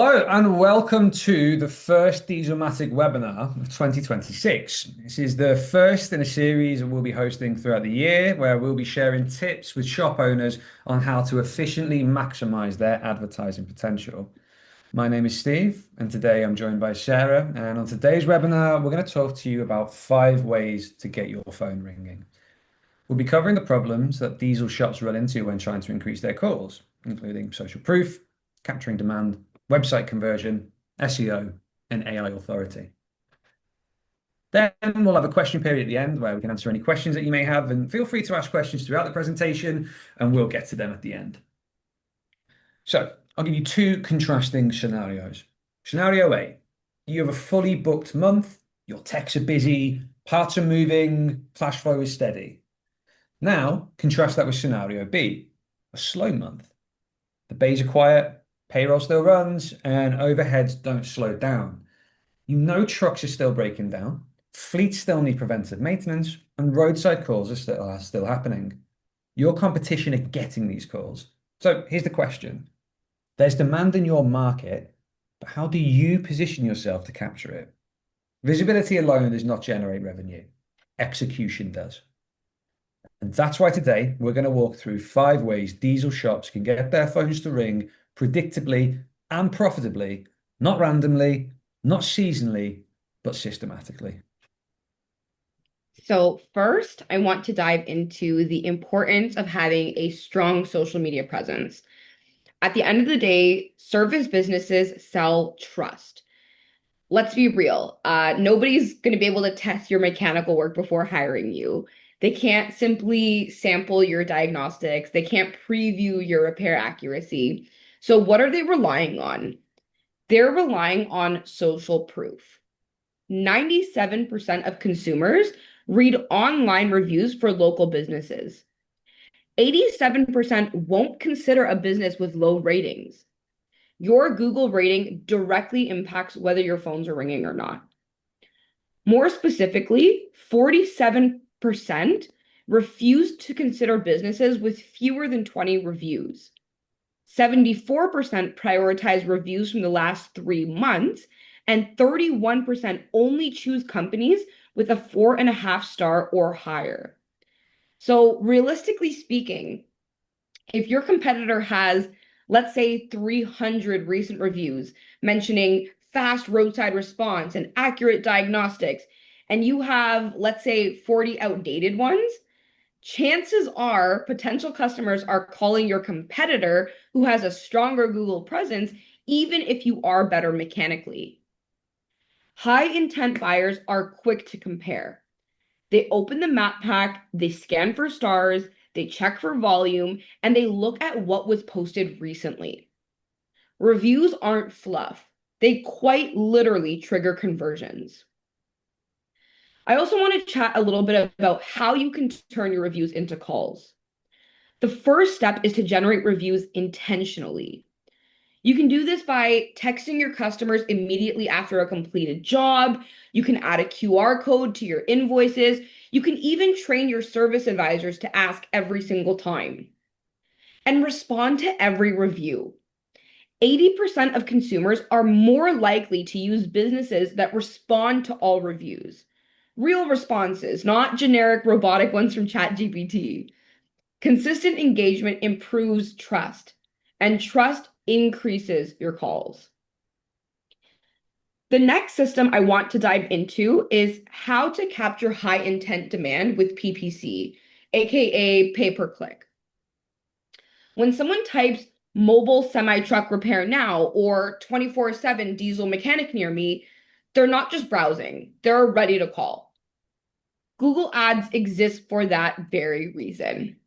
Hello and welcome to the first Dieselmatic webinar of 2026. This is the first in a series we'll be hosting throughout the year where we'll be sharing tips with shop owners on how to efficiently maximize their advertising potential. My name is Steve and today I'm joined by Sarah, and on today's webinar we're going to talk to you about 5 ways to get your phone ringing. We'll be covering the problems that diesel shops run into when trying to increase their calls, including social proof, capturing demand, website conversion, SEO, and AI authority. Then we'll have a question period at the end where we can answer any questions that you may have, and feel free to ask questions throughout the presentation and we'll get to them at the end. So I'll give you two contrasting scenarios. Scenario A, you have a fully booked month, your techs are busy, parts are moving, cash flow is steady. Now, contrast that with scenario B, a slow month. The bays are quiet, payroll still runs, and overheads don't slow down. You know trucks are still breaking down, fleets still need preventive maintenance, and roadside calls are still happening. Your competition are getting these calls. So here's the question. There's demand in your market, but how do you position yourself to capture it? Visibility alone does not generate revenue. Execution does. And that's why today we're going to walk through 5 ways diesel shops can get their phones to ring predictably and profitably, not randomly, not seasonally, but systematically. So first, I want to dive into the importance of having a strong social media presence. At the end of the day, service businesses sell trust. Let's be real. Nobody's going to be able to test your mechanical work before hiring you. They can't simply sample your diagnostics. They can't preview your repair accuracy. So what are they relying on? They're relying on social proof. 97% of consumers read online reviews for local businesses. 87% won't consider a business with low ratings. Your Google rating directly impacts whether your phones are ringing or not. More specifically, 47% refuse to consider businesses with fewer than 20 reviews. 74% prioritize reviews from the last 3 months, and 31% only choose companies with a 4.5-star or higher. So realistically speaking, if your competitor has, let's say, 300 recent reviews mentioning fast roadside response and accurate diagnostics, and you have, let's say, 40 outdated ones, chances are potential customers are calling your competitor who has a stronger Google presence, even if you are better mechanically. High intent buyers are quick to compare. They open the map pack, they scan for stars, they check for volume, and they look at what was posted recently. Reviews aren't fluff. They quite literally trigger conversions. I also want to chat a little bit about how you can turn your reviews into calls. The first step is to generate reviews intentionally. You can do this by texting your customers immediately after a completed job. You can add a QR code to your invoices. You can even train your service advisors to ask every single time. And respond to every review. 80% of consumers are more likely to use businesses that respond to all reviews. Real responses, not generic robotic ones from ChatGPT. Consistent engagement improves trust, and trust increases your calls. The next system I want to dive into is how to capture high intent demand with PPC, aka pay per click. When someone types mobile semi-truck repair now or 24/7 diesel mechanic near me, they're not just browsing, they're ready to call. Google Ads exists for that very reason.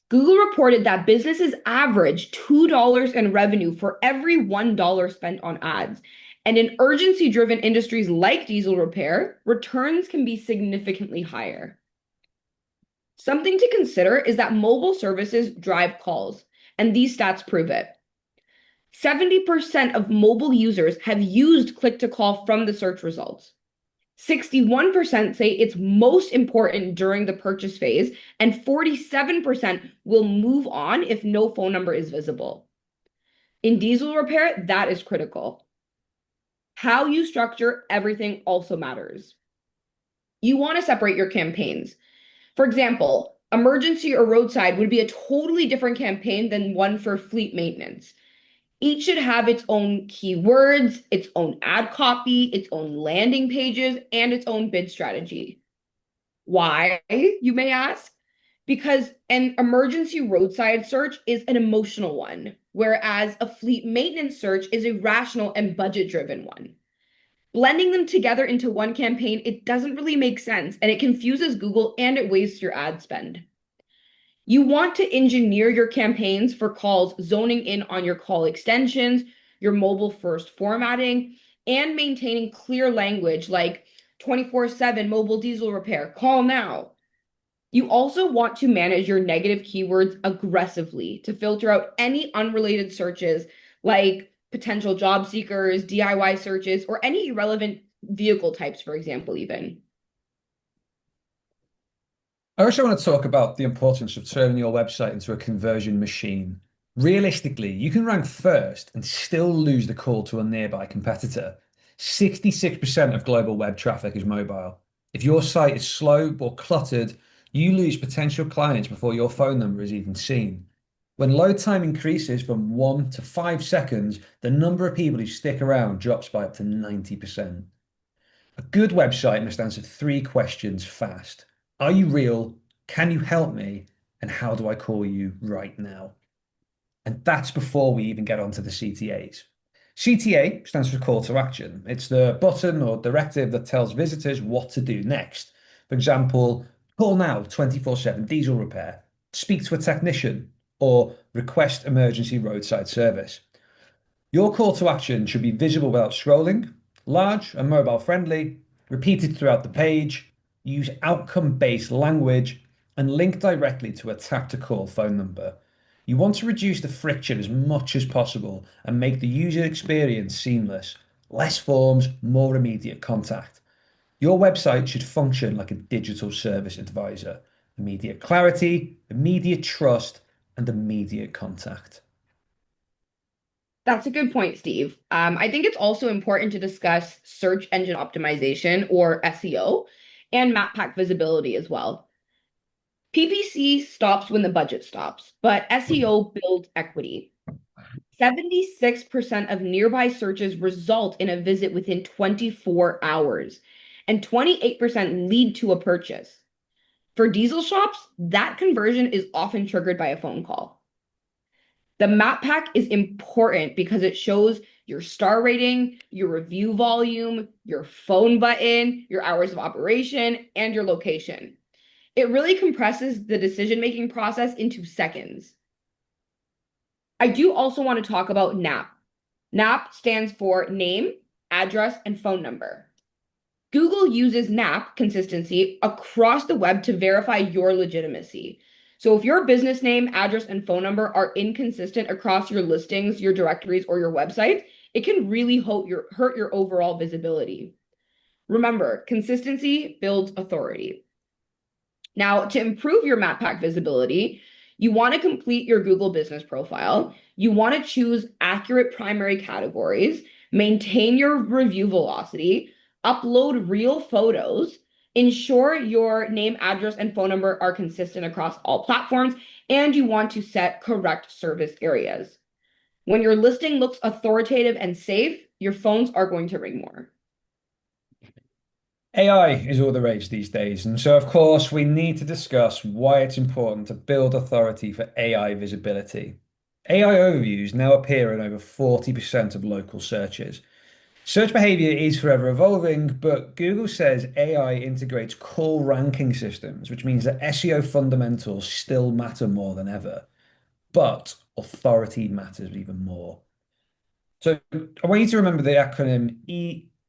Google reported that businesses average $2 in revenue for every $1 spent on ads. And in urgency-driven industries like diesel repair, returns can be significantly higher. Something to consider is that mobile services drive calls, and these stats prove it. 70% of mobile users have used click-to-call from the search results. 61% say it's most important during the purchase phase, and 47% will move on if no phone number is visible. In diesel repair, that is critical. How you structure everything also matters. You want to separate your campaigns. For example, emergency or roadside would be a totally different campaign than one for fleet maintenance. Each should have its own keywords, its own ad copy, its own landing pages, and its own bid strategy. Why, you may ask? Because an emergency roadside search is an emotional one, whereas a fleet maintenance search is a rational and budget driven one. Blending them together into one campaign, it doesn't really make sense and it confuses Google and it wastes your ad spend. You want to engineer your campaigns for calls zoning in on your call extensions, your mobile first formatting, and maintaining clear language like 24/7 mobile diesel repair, call now. You also want to manage your negative keywords aggressively to filter out any unrelated searches like potential job seekers, DIY searches, or any irrelevant vehicle types, for example, even. I also want to talk about the importance of turning your website into a conversion machine. Realistically, you can rank first and still lose the call to a nearby competitor. 66% of global web traffic is mobile. If your site is slow or cluttered, you lose potential clients before your phone number is even seen. When load time increases from 1 to 5 seconds, the number of people who stick around drops by up to 90%. A good website must answer three questions fast. Are you real? Can you help me? And how do I call you right now? And that's before we even get onto the CTAs. CTA stands for call to action. It's the button or directive that tells visitors what to do next. For example, call now 24/7 diesel repair, speak to a technician, or request emergency roadside service. Your call to action should be visible without scrolling, large and mobile friendly, repeated throughout the page, use outcome-based language, and link directly to a tap-to-call phone number. You want to reduce the friction as much as possible and make the user experience seamless. Less forms, more immediate contact. Your website should function like a digital service advisor. Immediate clarity, immediate trust, and immediate contact. That's a good point, Steve. I think it's also important to discuss search engine optimization or SEO and map pack visibility as well. PPC stops when the budget stops, but SEO builds equity. 76% of nearby searches result in a visit within 24 hours, and 28% lead to a purchase. For diesel shops, that conversion is often triggered by a phone call. The map pack is important because it shows your star rating, your review volume, your phone button, your hours of operation, and your location. It really compresses the decision-making process into seconds. I do also want to talk about NAP. NAP stands for name, address, and phone number. Google uses NAP consistency across the web to verify your legitimacy. So if your business name, address, and phone number are inconsistent across your listings, your directories, or your website, it can really hurt your overall visibility. Remember, consistency builds authority. Now, to improve your map pack visibility, you want to complete your Google business profile. You want to choose accurate primary categories, maintain your review velocity, upload real photos, ensure your name, address, and phone number are consistent across all platforms, and you want to set correct service areas. When your listing looks authoritative and safe, your phones are going to ring more. AI is all the rage these days, and so of course we need to discuss why it's important to build authority for AI visibility. AI overviews now appear in over 40% of local searches. Search behavior is forever evolving, but Google says AI integrates core ranking systems, which means that SEO fundamentals still matter more than ever, but authority matters even more. So I want you to remember the acronym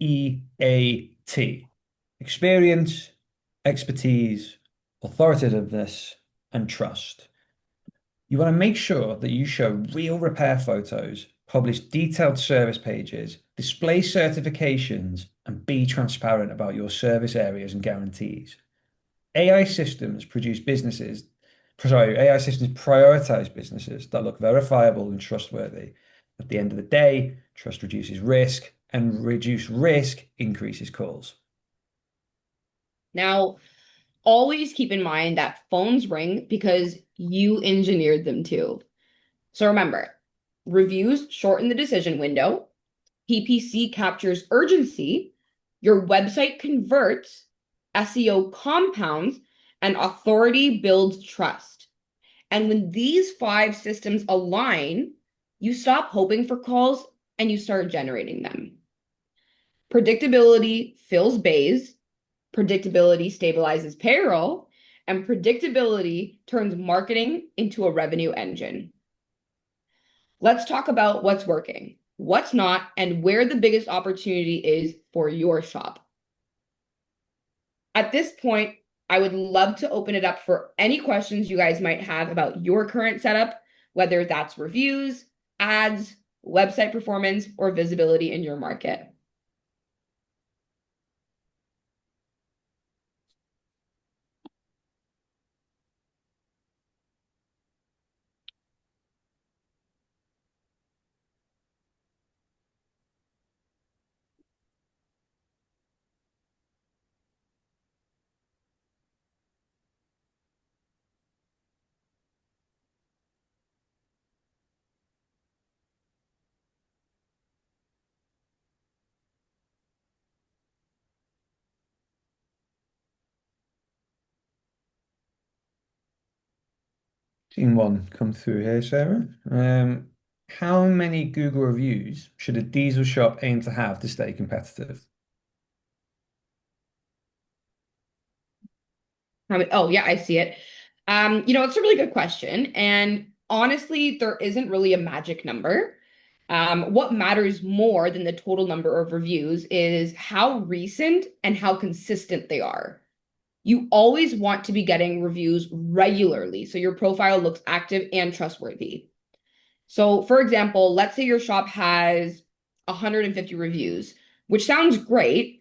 EEAT: experience, expertise, authoritativeness, and trust. You want to make sure that you show real repair photos, publish detailed service pages, display certifications, and be transparent about your service areas and guarantees. AI systems produce businesses, AI systems prioritize businesses that look verifiable and trustworthy. At the end of the day, trust reduces risk, and reduced risk increases calls. Now, always keep in mind that phones ring because you engineered them to. So remember, reviews shorten the decision window, PPC captures urgency, your website converts, SEO compounds, and authority builds trust. And when these five systems align, you stop hoping for calls and you start generating them. Predictability fills bays, predictability stabilizes payroll, and predictability turns marketing into a revenue engine. Let's talk about what's working, what's not, and where the biggest opportunity is for your shop. At this point, I would love to open it up for any questions you guys might have about your current setup, whether that's reviews, ads, website performance, or visibility in your market. Seen one come through here, Sarah. How many Google reviews should a diesel shop aim to have to stay competitive? Oh, yeah, I see it. It's a really good question. And honestly, there isn't really a magic number. What matters more than the total number of reviews is how recent and how consistent they are. You always want to be getting reviews regularly so your profile looks active and trustworthy. So, for example, let's say your shop has 150 reviews, which sounds great,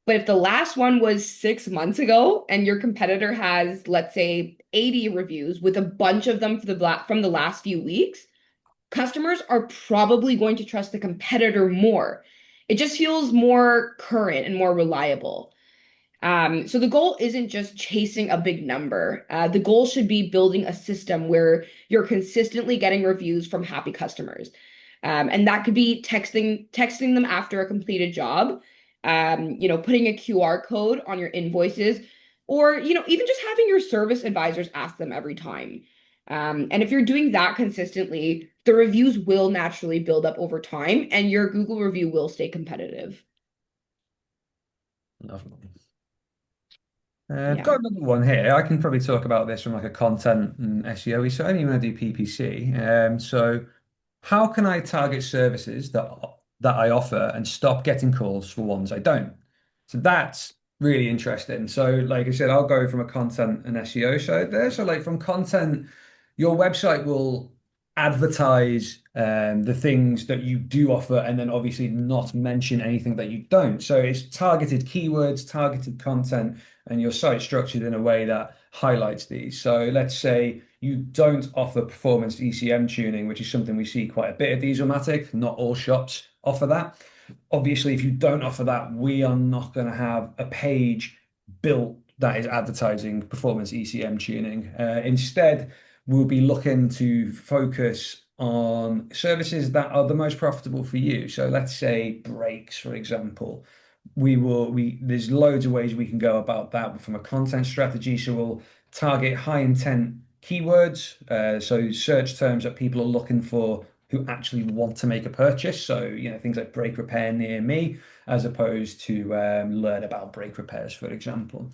but if the last one was 6 months ago and your competitor has, let's say, 80 reviews with a bunch of them from the last few weeks, customers are probably going to trust the competitor more. It just feels more current and more reliable. So the goal isn't just chasing a big number. The goal should be building a system where you're consistently getting reviews from happy customers. And that could be texting them after a completed job, putting a QR code on your invoices, or, even just having your service advisors ask them every time. And if you're doing that consistently, the reviews will naturally build up over time and your Google review will stay competitive. Lovely. I've Yeah. got another one here. I can probably talk about this from like a content and SEO side, even when I do PPC. So how can I target services that I offer and stop getting calls for ones I don't? So that's really interesting. So like I said, I'll go from a content and SEO side there. So like from content, your website will advertise the things that you do offer and then obviously not mention anything that you don't. So it's targeted keywords, targeted content, and your site structured in a way that highlights these. So let's say you don't offer performance ECM tuning, which is something we see quite a bit at Dieselmatic. Not all shops offer that. Obviously, if you don't offer that, we are not going to have a page built that is advertising performance ECM tuning. Instead, we'll be looking to focus on services that are the most profitable for you. So let's say brakes, for example. There's loads of ways we can go about that from a content strategy. So we'll target high intent keywords, so search terms that people are looking for who actually want to make a purchase. So, things like brake repair near me, as opposed to learn about brake repairs, for example.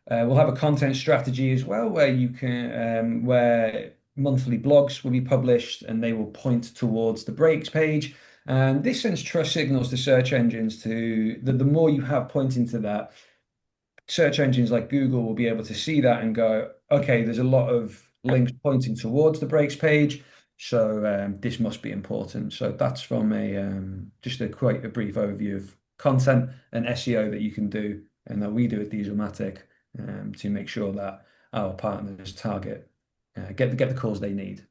We'll have a content strategy as well where monthly blogs will be published and they will point towards the brakes page. And this sends trust signals to search engines to the more you have pointing to that, search engines like Google will be able to see that and go, okay, there's a lot of links pointing towards the brakes page. So this must be important. So that's from a just a quite a brief overview of content and SEO that you can do and that we do at Dieselmatic to make sure that our partners target get the calls they need.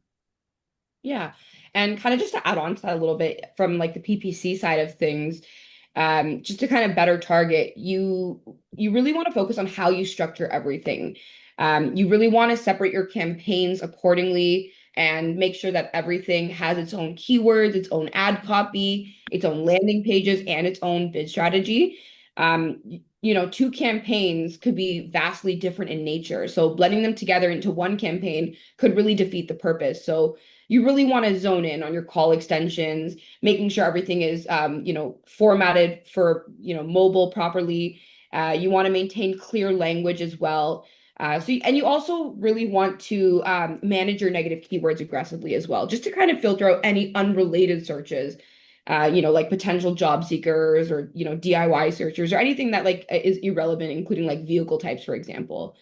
Yeah. And kind of just to add on to that a little bit from like the PPC side of things, just to kind of better target, you really want to focus on how you structure everything. You really want to separate your campaigns accordingly and make sure that everything has its own keywords, its own ad copy, its own landing pages, and its own bid strategy. Two campaigns could be vastly different in nature. So blending them together into one campaign could really defeat the purpose. So you really want to zone in on your call extensions, making sure everything is, formatted for, mobile properly. You want to maintain clear language as well. And you also really want to manage your negative keywords aggressively as well, just to kind of filter out any unrelated searches, like potential job seekers or, DIY searchers or anything that like is irrelevant, including like vehicle types, for example.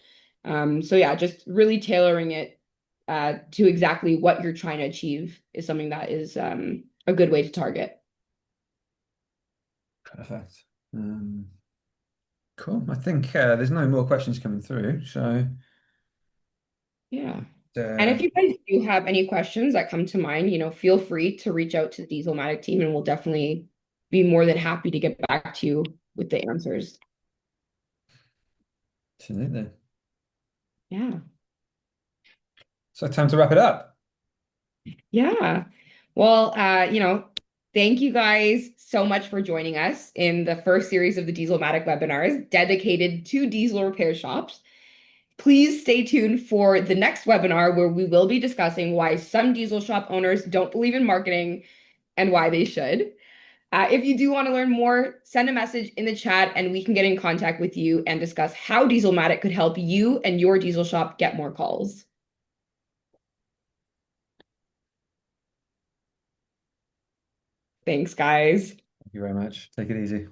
So yeah, just really tailoring it to exactly what you're trying to achieve is something that is a good way to target. Perfect. Um, cool. I think there's no more questions coming through. So, Yeah. And uh, if you guys do have any questions that come to mind, feel free to reach out to the Dieselmatic team and we'll definitely be more than happy to get back to you with the answers. absolutely. Yeah. So, time to wrap it up. Yeah. Well, thank you guys so much for joining us in the first series of the Dieselmatic webinars dedicated to diesel repair shops. Please stay tuned for the next webinar where we will be discussing why some diesel shop owners don't believe in marketing and why they should. If you do want to learn more, send a message in the chat and we can get in contact with you and discuss how Dieselmatic could help you and your diesel shop get more calls. Thanks, guys. Thank you very much. Take it easy.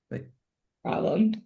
Bye. Problem.